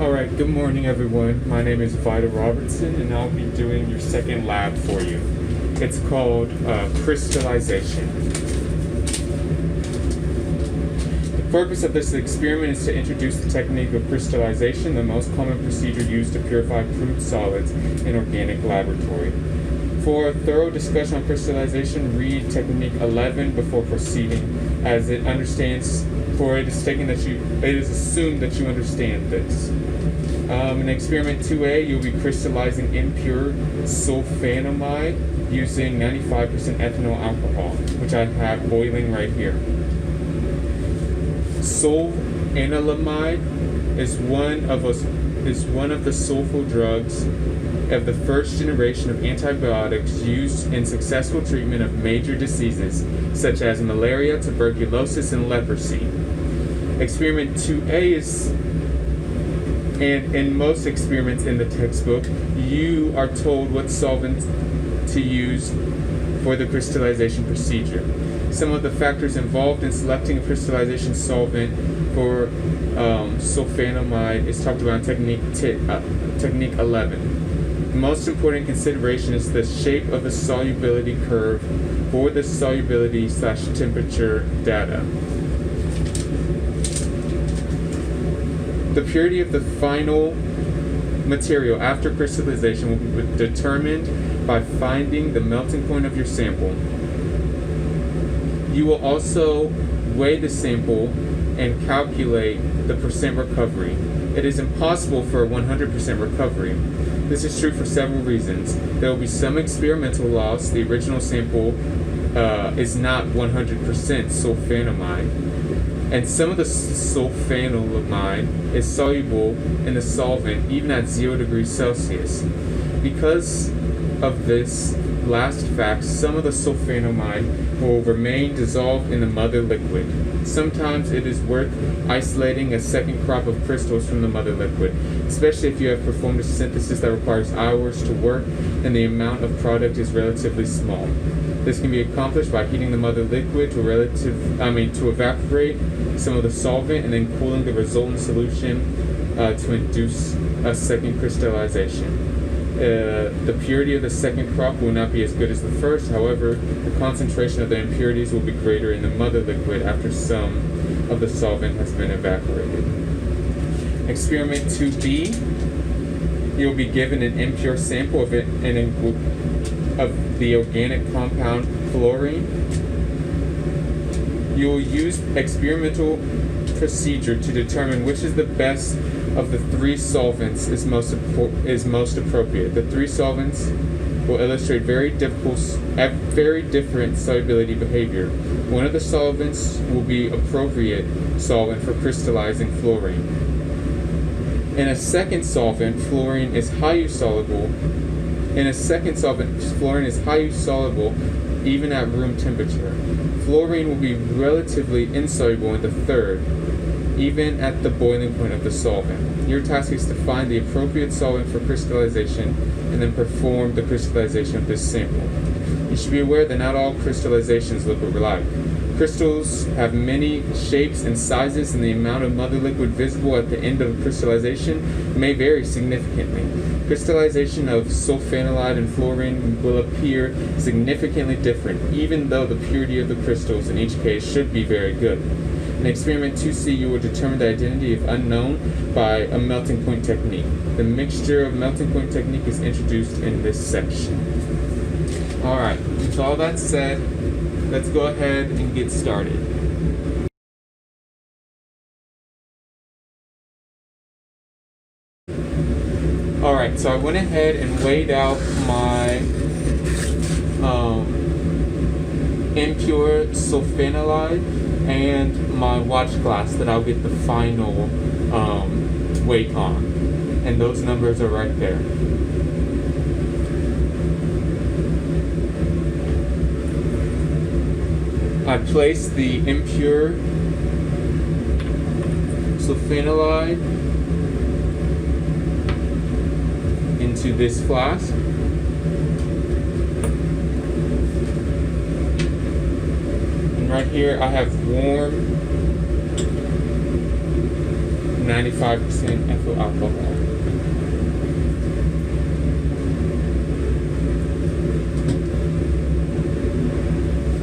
Alright, good morning everyone. My name is Vida Robertson and I'll be doing your second lab for you. It's called crystallization. The purpose of this experiment is to introduce the technique of crystallization, the most common procedure used to purify crude solids in organic laboratory. For a thorough discussion on crystallization, read technique 11 before proceeding, as it is assumed that you understand this. In experiment 2A, you'll be crystallizing impure sulfonamide using 95% ethanol alcohol, which I have boiling right here. Sulfonamide is one of the sulfur drugs of the first generation of antibiotics used in successful treatment of major diseases such as malaria, tuberculosis, and leprosy. Experiment 2A and in most experiments in the textbook, you are told what solvent to use for the crystallization procedure. Some of the factors involved in selecting a crystallization solvent for sulfonamide is talked about in technique 11. The most important consideration is the shape of the solubility curve for the solubility/temperature data. The purity of the final material after crystallization will be determined by finding the melting point of your sample. You will also weigh the sample and calculate the percent recovery. It is impossible for a 100% recovery. This is true for several reasons. There will be some experimental loss. The original sample is not 100% sulfonamide, and some of the sulfonamide is soluble in the solvent even at 0 degrees Celsius. Because of this last fact, some of the sulfonamide will remain dissolved in the mother liquid. Sometimes it is worth isolating a second crop of crystals from the mother liquid, especially if you have performed a synthesis that requires hours to work and the amount of product is relatively small. This can be accomplished by heating the mother liquid to evaporate some of the solvent and then cooling the resultant solution to induce a second crystallization. The purity of the second crop will not be as good as the first. However, the concentration of the impurities will be greater in the mother liquid after some of the solvent has been evaporated. Experiment 2B, you'll be given an impure sample of the organic compound fluorine. You will use experimental procedure to determine which is the best of the three solvents is most appropriate. The three solvents will illustrate very different solubility behavior. One of the solvents will be appropriate solvent for crystallizing fluorine. In a second solvent, fluorine is highly soluble. Even at room temperature. Fluorine will be relatively insoluble in the third, even at the boiling point of the solvent. Your task is to find the appropriate solvent for crystallization and then perform the crystallization of this sample. You should be aware that not all crystallizations look alike. Crystals have many shapes and sizes, and the amount of mother liquid visible at the end of crystallization may vary significantly. Crystallization of sulfonamide and fluorine will appear significantly different, even though the purity of the crystals in each case should be very good. In experiment 2C, you will determine the identity of unknown by a melting point technique. The mixture of melting point technique is introduced in this section. Alright, with all that said, let's go ahead and get started. Alright, so I went ahead and weighed out my impure sulfonamide and my watch glass that I'll get the final weight on. And those numbers are right there. I placed the impure sulfonamide into this flask. And right here I have warm 95% ethyl alcohol.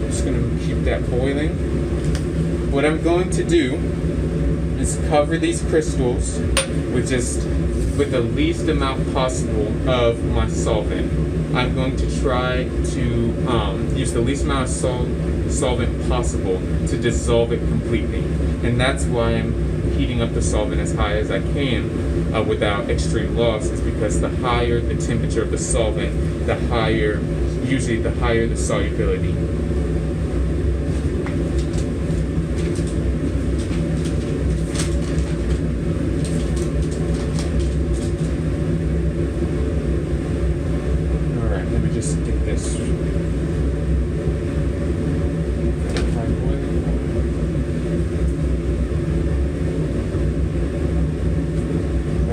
Just going to keep that boiling. What I'm going to do is cover these crystals with the least amount possible of my solvent. I'm going to try to use the least amount of solvent possible to dissolve it completely. And that's why I'm heating up the solvent as high as I can without extreme loss, is because the higher the temperature of the solvent, usually the higher the solubility.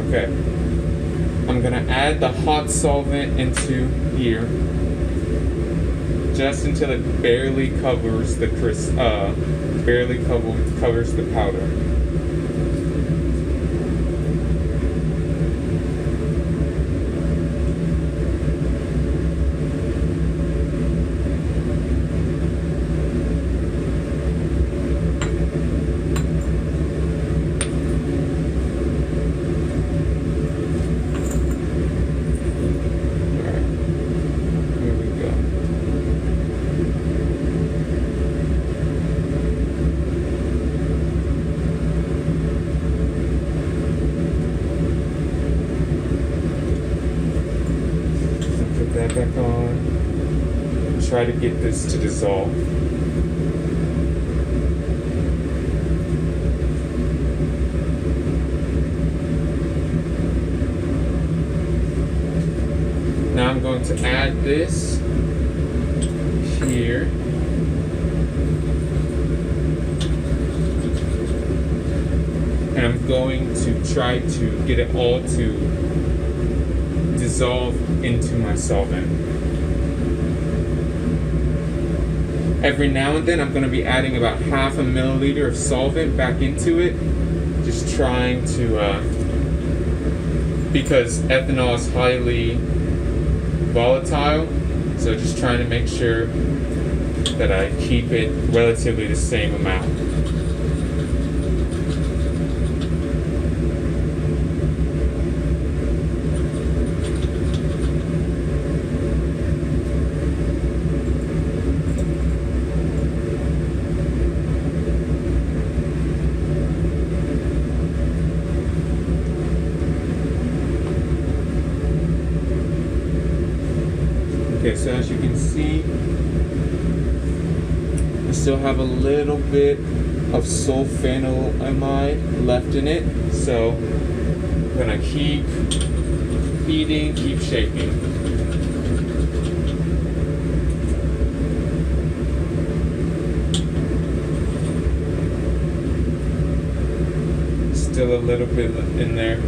Okay, I'm gonna add the hot solvent into here, just until it barely covers the covers the powder. Back on. Try to get this to dissolve. Now I'm going to add this here. And I'm going to try to get it all to dissolve into my solvent. Every now and then I'm going to be adding about half a milliliter of solvent back into it, just trying to, because ethanol is highly volatile, so just trying to make sure that I keep it relatively the same amount. Okay, so as you can see, I still have a little bit of sulfanylamide left in it, so I'm gonna keep heating, keep shaking. Still a little bit in there.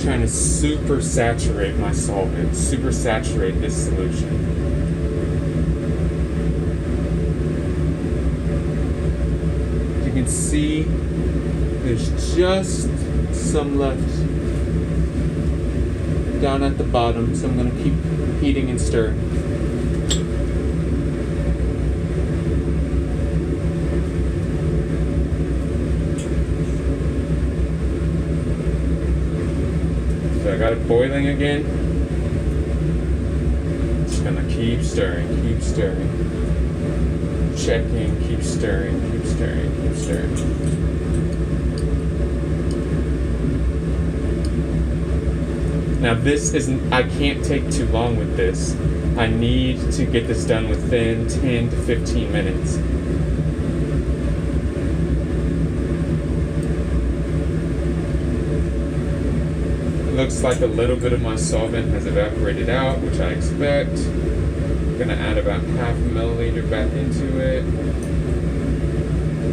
Trying to super saturate my solvent, super saturate this solution. You can see there's just some left down at the bottom, so I'm going to keep heating and stirring. So I got it boiling again. Just gonna keep stirring, checking, keep stirring. Now this isn't, I can't take too long with this. I need to get this done within 10 to 15 minutes. Looks like a little bit of my solvent has evaporated out, which I expect. I'm gonna add about half a milliliter back into it.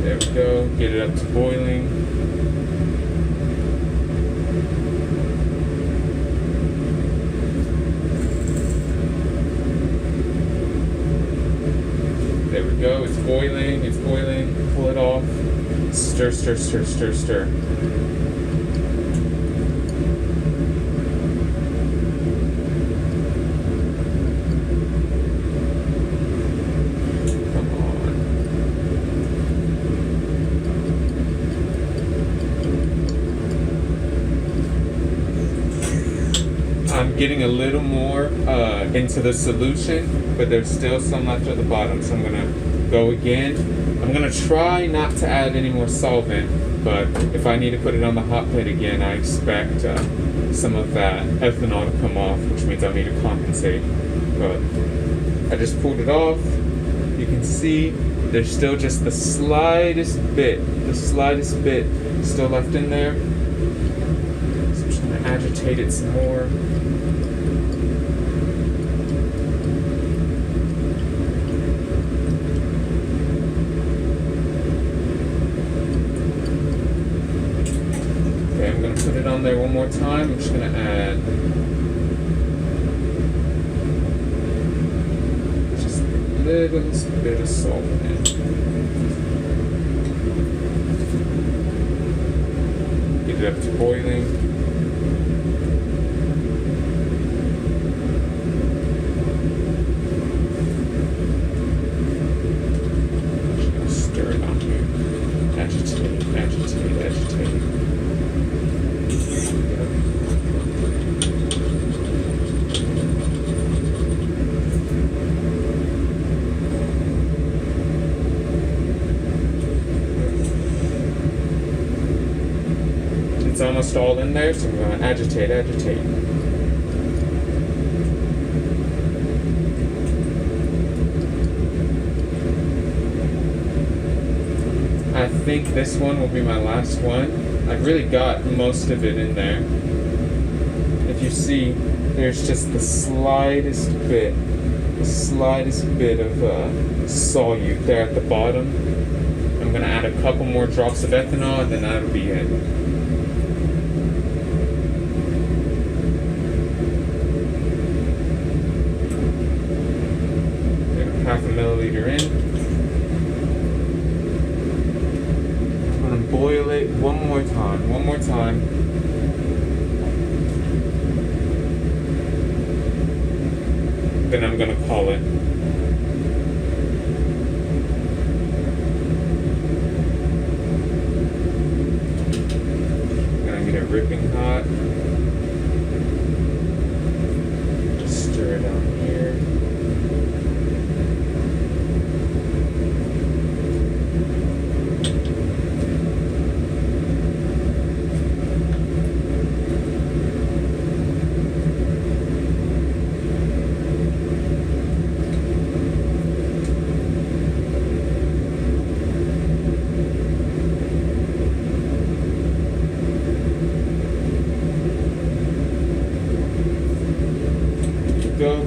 There we go, get it up to boiling. boiling, it's boiling. Pull it off. Stir, stir, stir, stir, stir. I'm getting a little more into the solution, but there's still some left at the bottom, so I'm gonna go again. I'm gonna try not to add any more solvent, but if I need to put it on the hot plate again, I expect some of that ethanol to come off, which means I'll need to compensate. But I just pulled it off. You can see there's still just the slightest bit still left in there. So I'm just gonna agitate it some more. Put it on there one more time. I'm just going to add just a little bit of salt in. Get it up to boiling. Just going to stir it on here. Agitate, agitate, agitate. It's almost all in there, so I'm going to agitate, agitate. I think this one will be my last one. I've really got most of it in there. If you see, there's just the slightest bit of solute there at the bottom. I'm going to add a couple more drops of ethanol, and then that'll be it. Half a milliliter in. I'm going to boil it one more time. Then I'm going to call it. I'm going to get it ripping hot. Just stir it down here.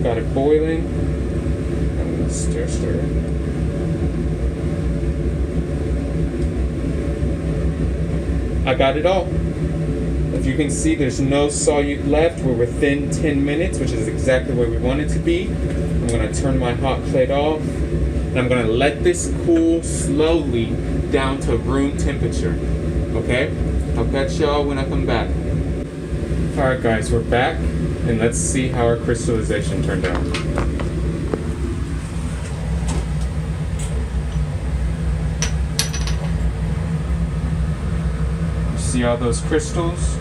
Got it boiling. I'm going to stir it. I got it all. If you can see, there's no solute left. We're within 10 minutes, which is exactly where we want it to be. I'm going to turn my hot plate off, and I'm going to let this cool slowly down to room temperature. Okay? I'll catch y'all when I come back. Alright guys, we're back. And let's see how our crystallization turned out. You see all those crystals?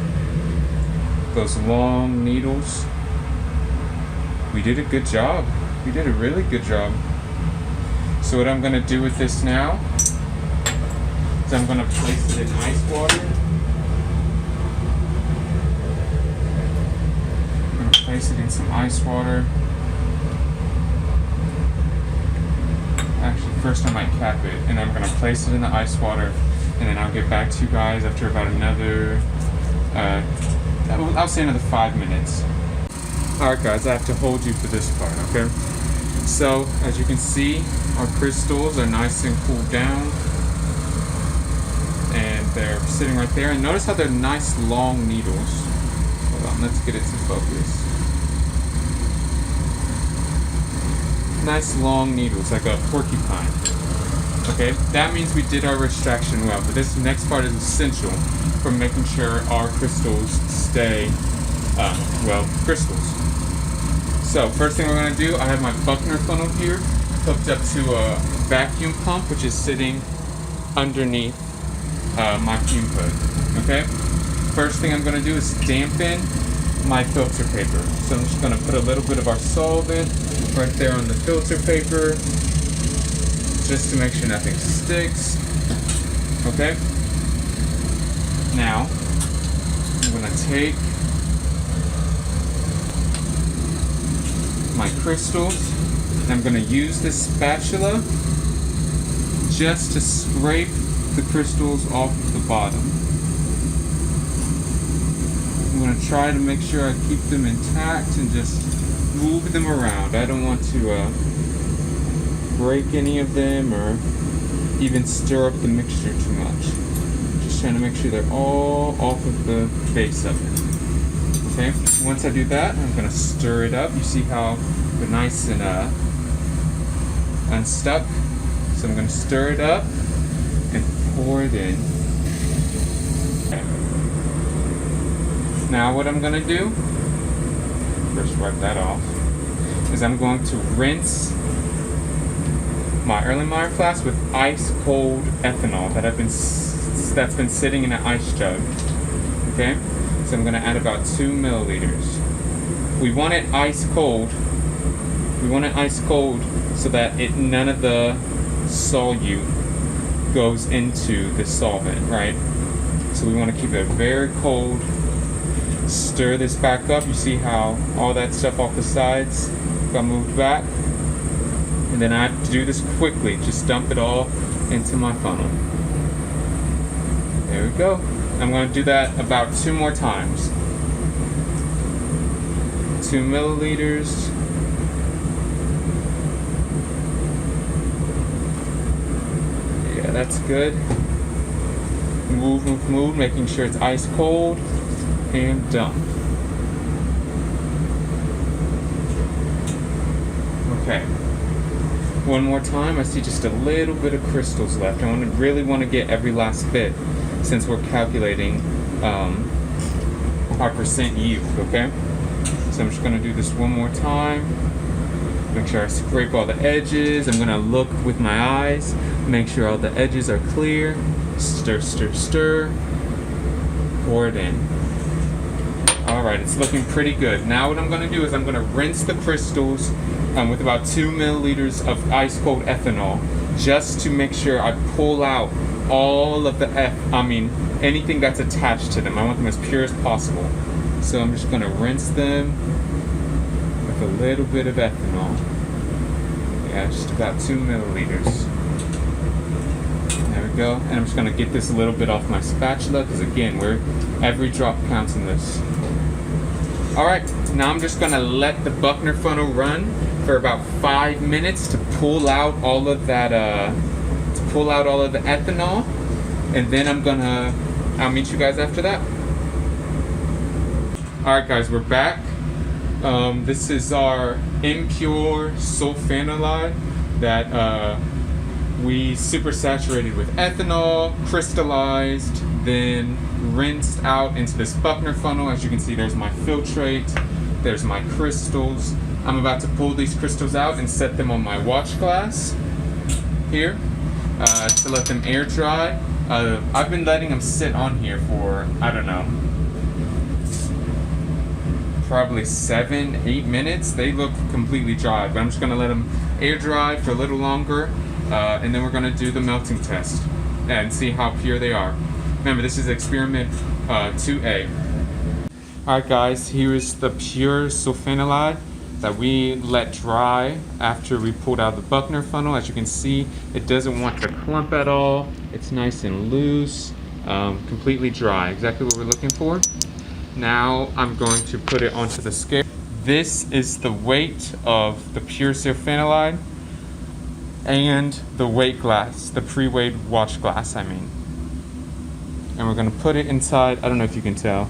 Those long needles? We did a good job. We did a really good job. So what I'm going to do with this now is I'm going to place it in ice water. Place it in some ice water. Actually, first I might cap it, and I'm going to place it in the ice water, and then I'll get back to you guys after about another, I'll say another 5 minutes. Alright guys, I have to hold you for this part, okay? So, as you can see, our crystals are nice and cooled down, and they're sitting right there. And notice how they're nice long needles. Hold on, let's get it to focus. Nice long needles, like a porcupine. Okay, that means we did our extraction well, but this next part is essential for making sure our crystals stay, crystals. So first thing we're going to do, I have my Buckner funnel here hooked up to a vacuum pump, which is sitting underneath my fume hood. Okay, first thing I'm going to do is dampen my filter paper. So I'm just going to put a little bit of our solvent right there on the filter paper, just to make sure nothing sticks. Okay, now I'm going to take my crystals and I'm going to use this spatula just to scrape the crystals off the bottom. I'm going to try to make sure I keep them intact and just move them around. I don't want to break any of them or even stir up the mixture too much. Just trying to make sure they're all off of the base of it. Okay, once I do that, I'm going to stir it up. You see how they're nice and unstuck? So I'm going to stir it up and pour it in. Okay. Now what I'm going to do, first wipe that off, is I'm going to rinse my Erlenmeyer flask with ice cold ethanol that's been sitting in an ice jug. Okay, so I'm going to add about 2 milliliters. We want it ice cold. We want it ice cold so that none of the solute goes into the solvent, right? So we want to keep it very cold. Stir this back up. You see how all that stuff off the sides got moved back? And then I have to do this quickly. Just dump it all into my funnel. There we go. I'm going to do that about 2 more times. 2 milliliters. Yeah, that's good. Move, making sure it's ice cold. And done. Okay. One more time. I see just a little bit of crystals left. I really want to get every last bit since we're calculating our percent yield. Okay. So I'm just going to do this one more time. Make sure I scrape all the edges. I'm going to look with my eyes. Make sure all the edges are clear. Stir, stir, stir. Pour it in. Alright, it's looking pretty good. Now what I'm going to do is I'm going to rinse the crystals with about 2 milliliters of ice cold ethanol, just to make sure I pull out all of the anything that's attached to them. I want them as pure as possible. So I'm just going to rinse them with a little bit of ethanol. Yeah, just about 2 milliliters. There we go. And I'm just going to get this a little bit off my spatula, because again, every drop counts in this. Alright, now I'm just going to let the Buckner funnel run for about 5 minutes to pull out all of that, the ethanol. And then I'll meet you guys after that. Alright guys, we're back. This is our impure sulfonamide that we supersaturated with ethanol, crystallized, then rinsed out into this Buckner funnel. As you can see, there's my filtrate, there's my crystals. I'm about to pull these crystals out and set them on my watch glass here to let them air dry. I've been letting them sit on here for, I don't know, probably 7-8 minutes. They look completely dry, but I'm just gonna let them air dry for a little longer, and then we're gonna do the melting test and see how pure they are. Remember, this is experiment 2A. Alright guys, here is the pure sulfonamide that we let dry after we pulled out the Buckner funnel. As you can see, it doesn't want to clump at all. It's nice and loose, completely dry, exactly what we're looking for. Now I'm going to put it onto the scale. This is the weight of the pure sulfonamide and the weight glass, the pre-weighed watch glass, And we're going to put it inside, I don't know if you can tell,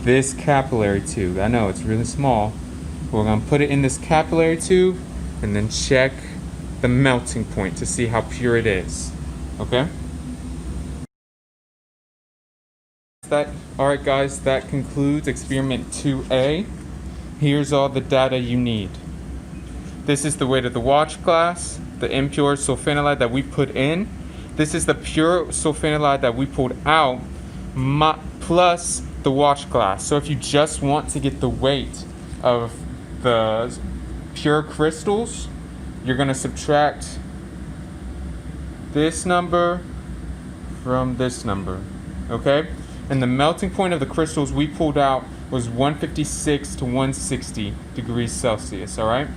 this capillary tube. I know it's really small. We're going to put it in this capillary tube and then check the melting point to see how pure it is. Okay? Alright guys, that concludes experiment 2A. Here's all the data you need. This is the weight of the watch glass, the impure sulfonylide that we put in. This is the pure sulfonylide that we pulled out, plus the watch glass. So if you just want to get the weight of the pure crystals, you're going to subtract this number from this number, okay? And the melting point of the crystals we pulled out was 156 to 160 degrees Celsius, all right?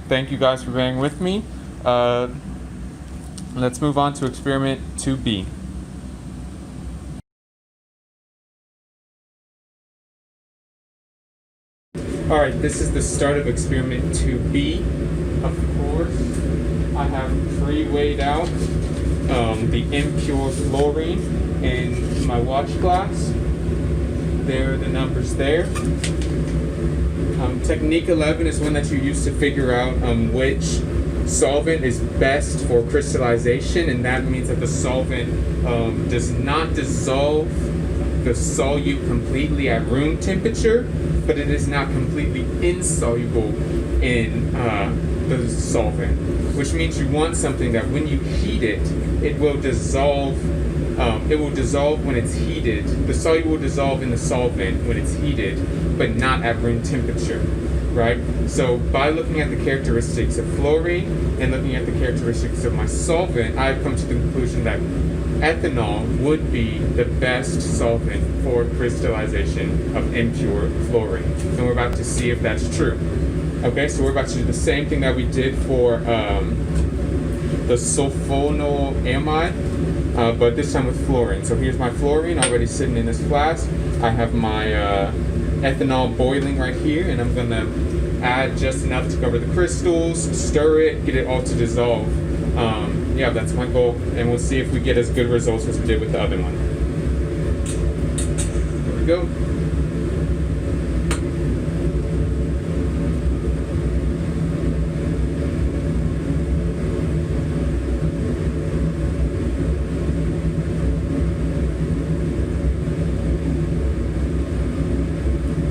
Thank you guys for bearing with me. Let's move on to experiment 2B. Alright, this is the start of experiment 2B. Of course, I have pre-weighed out the impure fluorine in my watch glass. There are the numbers there. Technique 11 is one that you use to figure out which solvent is best for crystallization, and that means that the solvent does not dissolve the solute completely at room temperature, but it is not completely insoluble in the solvent, which means you want something that when you heat it, it will dissolve. It will dissolve when it's heated. The solute will dissolve in the solvent when it's heated, but not at room temperature, right? So by looking at the characteristics of fluorine and looking at the characteristics of my solvent, I've come to the conclusion that ethanol would be the best solvent for crystallization of impure fluorine. And we're about to see if that's true. Okay, so we're about to do the same thing that we did for the sulfonylamide, but this time with fluorine. So here's my fluorine already sitting in this flask. I have my ethanol boiling right here, and I'm gonna add just enough to cover the crystals, stir it, get it all to dissolve. Yeah, that's my goal, and we'll see if we get as good results as we did with the other one. There we go.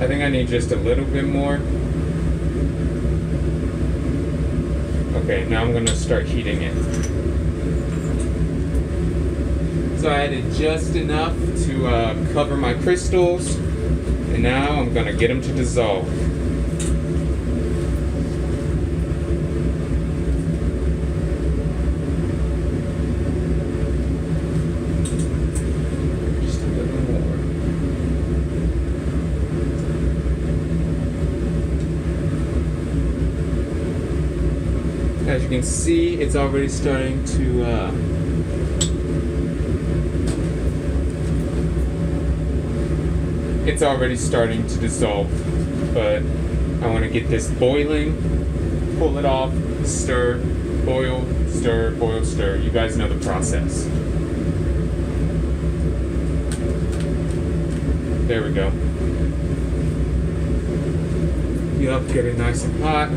I think I need just a little bit more. Okay, now I'm gonna start heating it. So I added just enough to cover my crystals, and now I'm gonna get them to dissolve. Just a little more. As you can see, it's already starting to dissolve, but I want to get this boiling, pull it off, stir, boil, stir, boil, stir. You guys know the process. There we go. Yup, get it nice and hot.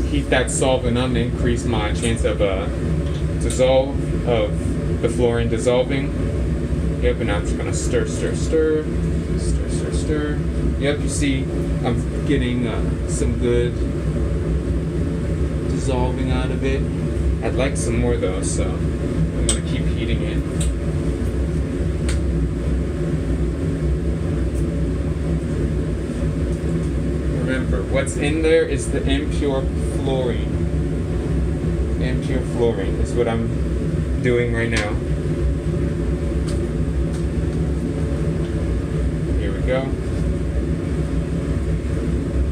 Heat that solvent up to increase my chance of the fluorine dissolving. Yep, and I'm just gonna stir. Yep, you see, I'm getting some good dissolving out of it. I'd like some more though, so I'm gonna keep heating it. Remember, what's in there is the impure fluorine. Impure fluorine is what I'm doing right now. Here we go.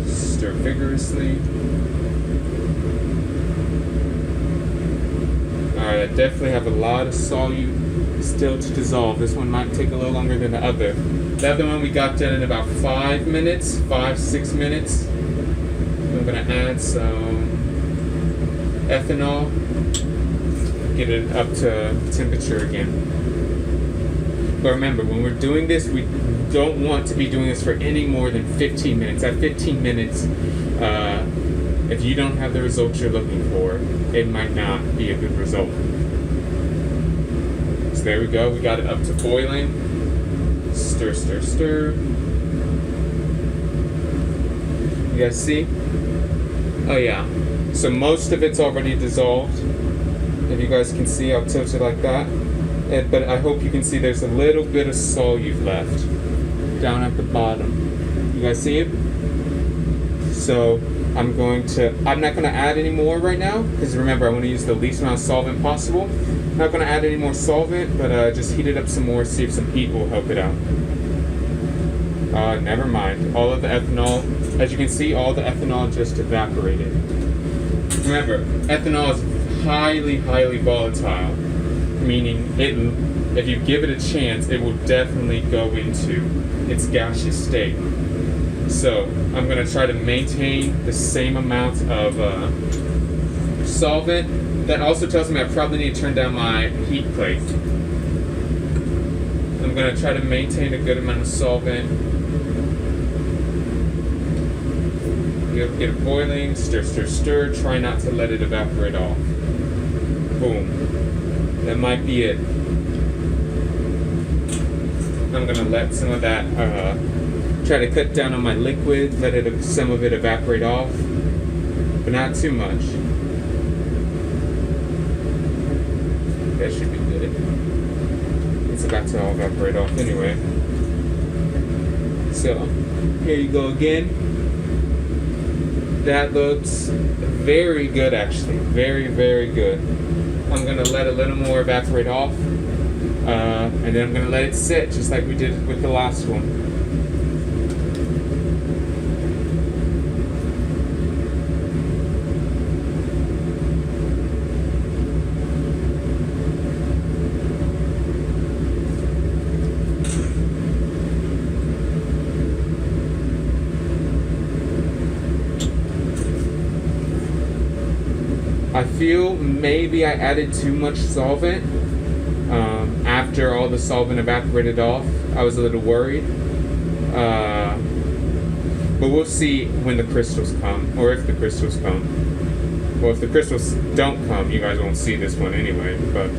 Stir vigorously. Alright, I definitely have a lot of solute still to dissolve. This one might take a little longer than the other. The other one we got done in about 5 minutes, 5-6 minutes. I'm gonna add some ethanol, get it up to temperature again. But remember, when we're doing this, we don't want to be doing this for any more than 15 minutes. At 15 minutes, If you don't have the results you're looking for, it might not be a good result. So there we go. We got it up to boiling. Stir, stir, stir. You guys see? Oh yeah. So most of it's already dissolved. If you guys can see, I'll tilt it like that. But I hope you can see there's a little bit of solute left down at the bottom. You guys see it? So I'm not going to add any more right now, because remember, I want to use the least amount of solvent possible. I'm not going to add any more solvent, but just heat it up some more, see if some heat will help it out. Never mind. All of the ethanol, as you can see, all the ethanol just evaporated. Remember, ethanol is highly, highly volatile, meaning if you give it a chance, it will definitely go into its gaseous state. So I'm going to try to maintain the same amount of solvent. That also tells me I probably need to turn down my heat plate. I'm going to try to maintain a good amount of solvent. You get it boiling, stir, stir, stir. Try not to let it evaporate off. Boom. That might be it. I'm going to let some of that, try to cut down on my liquid, let some of it evaporate off, but not too much. That should be good. It's about to all evaporate off anyway. So, here you go again. That looks very good, actually. Very, very good. I'm going to let a little more evaporate off, and then I'm going to let it sit, just like we did with the last one. I feel maybe I added too much solvent. After all the solvent evaporated off, I was a little worried. But we'll see when the crystals come, or if the crystals come. Well, if the crystals don't come, you guys won't see this one anyway, but...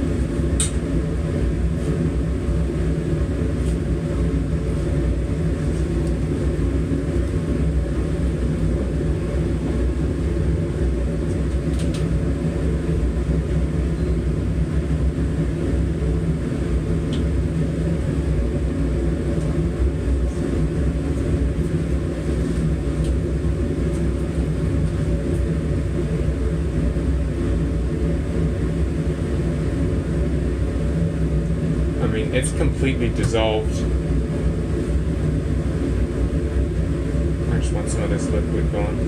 It's completely dissolved. I just want some of this liquid going.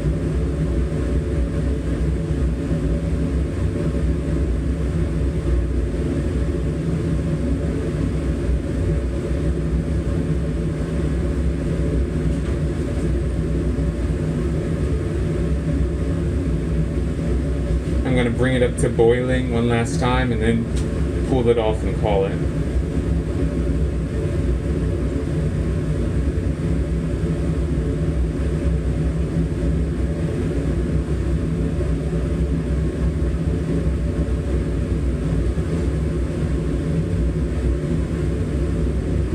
I'm going to bring it up to boiling one last time and then pull it off and call it.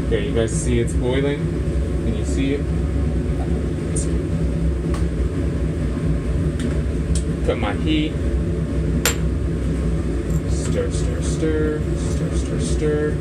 Okay, you guys see it's boiling? Can you see it? Put my heat. Stir, stir, stir. Stir, stir, stir.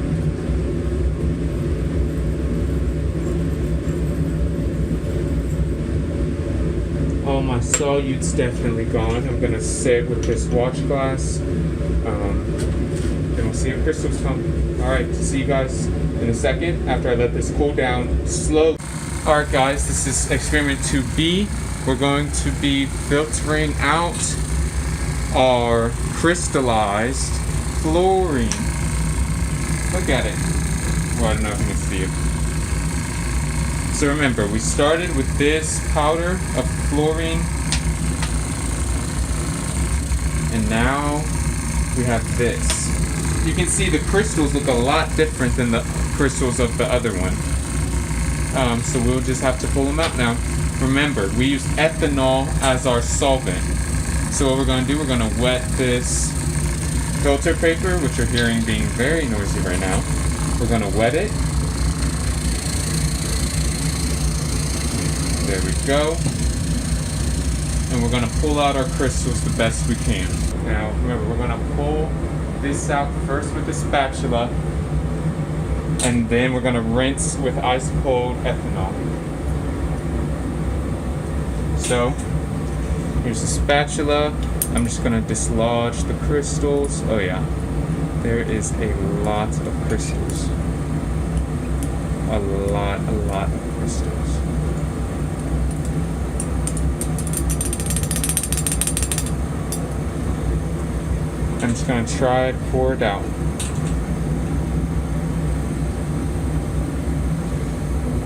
All my solute's definitely gone. I'm gonna sit with this watch glass. Then we'll see if crystals come. Alright, see you guys in a second after I let this cool down slowly. Alright guys, this is experiment 2B. We're going to be filtering out our crystallized fluorine. Look at it. Well, I don't know if you can see it. So remember, we started with this powder of fluorine, and now we have this. You can see the crystals look a lot different than the crystals of the other one. So we'll just have to pull them out now. Remember, we use ethanol as our solvent. So what we're going to do, we're going to wet this filter paper, which you're hearing being very noisy right now. We're going to wet it. There we go. And we're going to pull out our crystals the best we can. Now, remember, we're going to pull this out first with the spatula, and then we're going to rinse with ice cold ethanol. So, here's the spatula. I'm just going to dislodge the crystals. Oh yeah, there is a lot of crystals. A lot of crystals. I'm just going to try to pour it out.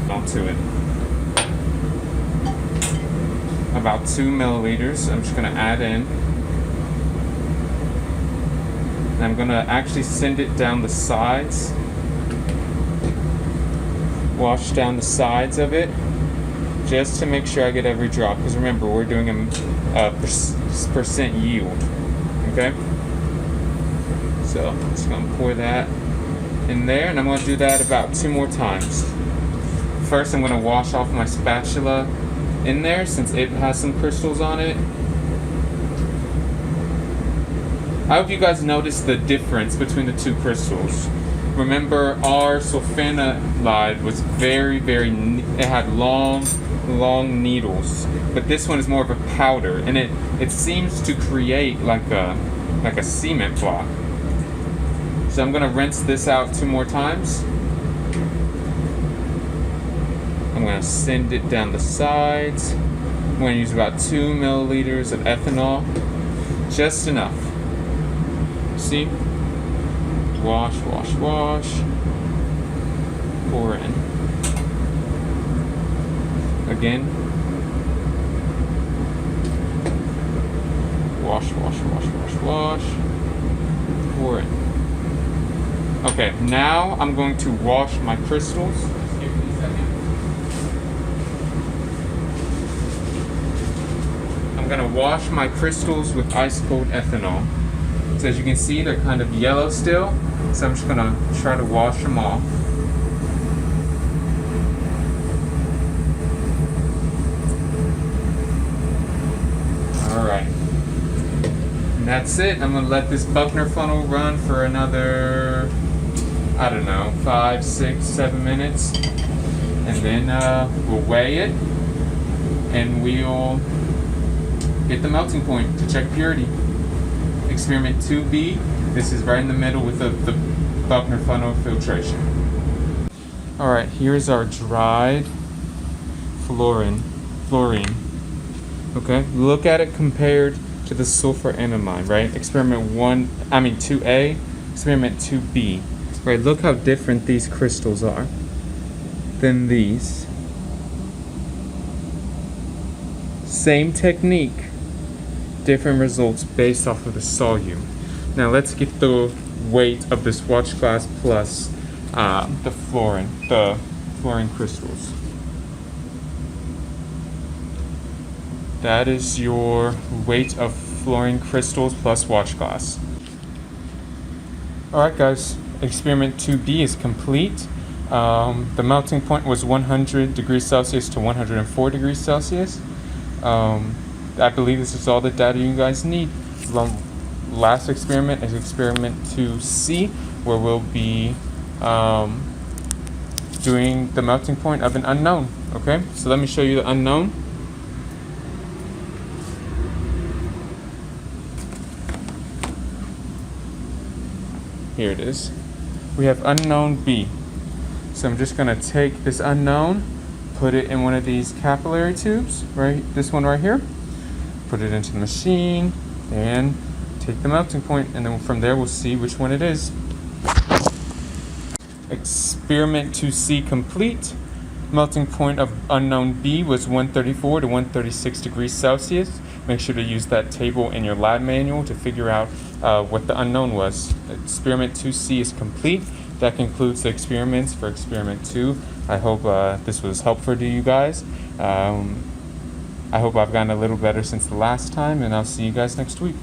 Onto it. About 2 milliliters. I'm just going to add in. And I'm going to actually send it down the sides. Wash down the sides of it. Just to make sure I get every drop. Because remember, we're doing a percent yield. Okay? So I'm just going to pour that in there, and I'm going to do that about 2 more times. First, I'm going to wash off my spatula in there since it has some crystals on it. I hope you guys noticed the difference between the 2 crystals. Remember, our sulfonamide was it had long needles, but this one is more of a powder, and it seems to create like a cement block. So I'm going to rinse this out 2 more times. I'm going to send it down the sides. I'm going to use about 2 milliliters of ethanol. Just enough. See? Wash. Pour in. Again. Wash. Pour in. Okay, now I'm going to wash my crystals. Give me a second. I'm going to wash my crystals with ice cold ethanol. So as you can see, they're kind of yellow still. So I'm just going to try to wash them off. Alright. And that's it. I'm going to let this Buckner funnel run for another, I don't know, 5, 6, 7 minutes. And then we'll weigh it. And we'll get the melting point to check purity. Experiment 2B. This is right in the middle with the Buckner funnel filtration. Alright, here's our dried fluorine. Okay, look at it compared to the sulfonamide, right? Experiment 2A, experiment 2B. Right, look how different these crystals are than these. Same technique, different results based off of the solute. Now let's get the weight of this watch glass plus the fluorine crystals. That is your weight of fluorine crystals plus watch glass. Alright guys, experiment 2B is complete. The melting point was 100 degrees Celsius to 104 degrees Celsius. I believe this is all the data you guys need. The last experiment is experiment 2C, where we'll be doing the melting point of an unknown. Okay, so let me show you the unknown. Here it is. We have unknown B. So I'm just going to take this unknown, put it in one of these capillary tubes, right? This one right here. Put it into the machine and take the melting point, and then from there we'll see which one it is. Experiment 2C complete. Melting point of unknown B was 134 to 136 degrees Celsius. Make sure to use that table in your lab manual to figure out what the unknown was. Experiment 2C is complete. That concludes the experiments for experiment 2. I hope this was helpful to you guys. I hope I've gotten a little better since the last time, and I'll see you guys next week.